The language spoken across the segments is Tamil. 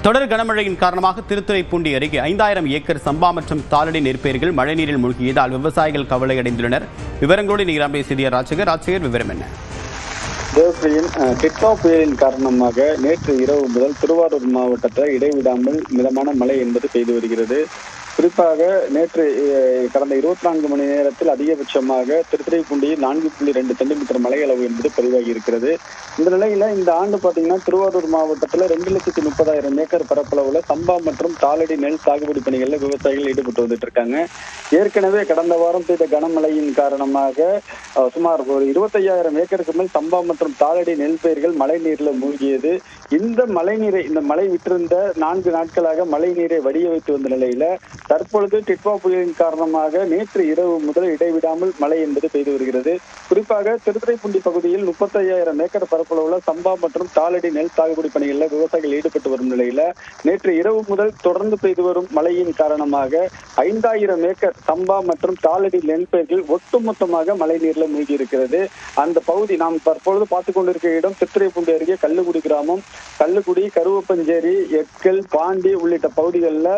தொடர் கனமழையின் காரணமாக திருத்துறைப்பூண்டி அருகே 5000 ஏக்கர் சம்பா மற்றும் தாளடி நெற்பயிர்கள் மழைநீரில் மூழ்கியதால் விவசாயிகள் கவலையடைந்துள்ளனர். விவரங்களோடு நீராம்பே செய்தியாளர் ராஜகர் விவரம் என்ன? தேவப்பிரியின் டிட்வா புயலின் காரணமாக நேற்று இரவு முதல் திருவாரூர் மாவட்டத்தில் இடைவிடாமல் மிதமான மழை என்பது பெய்து வருகிறது. குறிப்பாக நேற்று கடந்த 24 மணி நேரத்தில் அதிகபட்சமாக திருத்துறைப்பூண்டியில் 4.2 சென்டிமீட்டர் மழை அளவு என்பது பதிவாகி இருக்கிறது. இந்த நிலையில இந்த ஆண்டு பாத்தீங்கன்னா திருவாரூர் மாவட்டத்தில் 2,30,000 ஏக்கர் பரப்பளவுல சம்பா மற்றும் தாளடி நெல் சாகுபடி பணிகளில் விவசாயிகள் ஈடுபட்டு வந்துட்டு இருக்காங்க. ஏற்கனவே கடந்த வாரம் பெய்த கனமழையின் காரணமாக சுமார் ஒரு 25,000 ஏக்கருக்கு மேல் சம்பா மற்றும் தாளடி நெல் பயிர்கள் மழை நீர்ல மூழ்கியது. இந்த மழை விட்டிருந்த 4 நாட்களாக மழை நீரை வடிய வைத்து வந்த நிலையில தற்பொழுது டிட்வா புயலின் காரணமாக நேற்று இரவு முதல் இடைவிடாமல் மழை என்பது பெய்து வருகிறது. குறிப்பாக திருத்துறைப்பூண்டி பகுதியில் 35,000 ஏக்கர் பரப்பளவுள்ள சம்பா மற்றும் தாளடி நெல் சாகுபடி பணிகளில் விவசாயிகள் ஈடுபட்டு வரும் நிலையில நேற்று இரவு முதல் தொடர்ந்து பெய்து வரும் மழையின் காரணமாக 5,000 ஏக்கர் சம்பா மற்றும் தாளடி நெல் பயிர்கள் ஒட்டுமொத்தமாக மழை நீர்ல மூழ்கி இருக்கிறது. அந்த பகுதி நாம் தற்பொழுது பார்த்துக் கொண்டிருக்கிற இடம் திருத்துறைப்பூண்டி அருகே கல்லுக்குடி கிராமம். கல்லுக்குடி, கருவப்பஞ்சேரி, எட்கல், பாண்டி உள்ளிட்ட பகுதிகளில்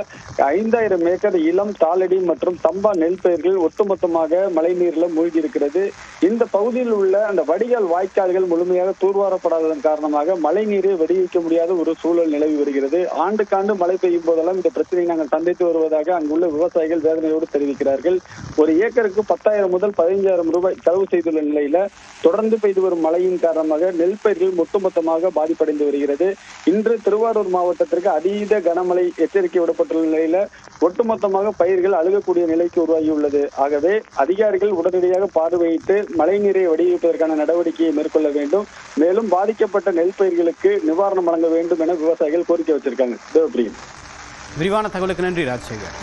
5,000 ஏக்கர் இளம் தாளடி மற்றும் சம்பா நெல் பயிர்கள் ஒட்டுமொத்தமாக மழை நீர்ல மூழ்கி இருக்கிறது. இந்த பகுதியில் உள்ள அந்த வடிகால் வாய்க்கால்கள் முழுமையாக தூர்வாரப்படாததன் காரணமாக மழை நீரை வெடிவிக்க முடியாத ஒரு சூழல் நிலவி வருகிறது. ஆண்டுக்காண்டு மழை பெய்யும் போதெல்லாம் இந்த பிரச்சனையை நாங்கள் சந்தித்து வருவதாக அங்குள்ள விவசாயிகள் வேதனையோடு தெரிவிக்கிறார்கள். ஒரு ஏக்கருக்கு 10,000 முதல் 15,000 ரூபாய் செலவு செய்துள்ள நிலையில தொடர்ந்து பெய்து வரும் மழையின் காரணமாக நெல் பயிர்கள் ஒட்டுமொத்தமாக பாதிப்படைந்து வருகிறது. இன்று திருவாரூர் மாவட்டத்திற்கு அதீத கனமழை எச்சரிக்கை விடப்பட்டுள்ள நிலையில ஒட்டுமொத்தமாக பயிர்கள் அழுகக்கூடிய நிலைக்கு உருவாகியுள்ளது. ஆகவே அதிகாரிகள் உடனடியாக பார்வையிட்டு மழை நீரை வடிவமைப்பதற்கான நடவடிக்கையை மேற்கொள்ள வேண்டும். மேலும் பாதிக்கப்பட்ட நெல் பயிர்களுக்கு நிவாரணம் வழங்க வேண்டும் என விவசாயிகள் கோரிக்கை வச்சிருக்காங்க. தேவப்பிரியன், விரிவான தகவலுக்கு நன்றி ராஜசேகர்.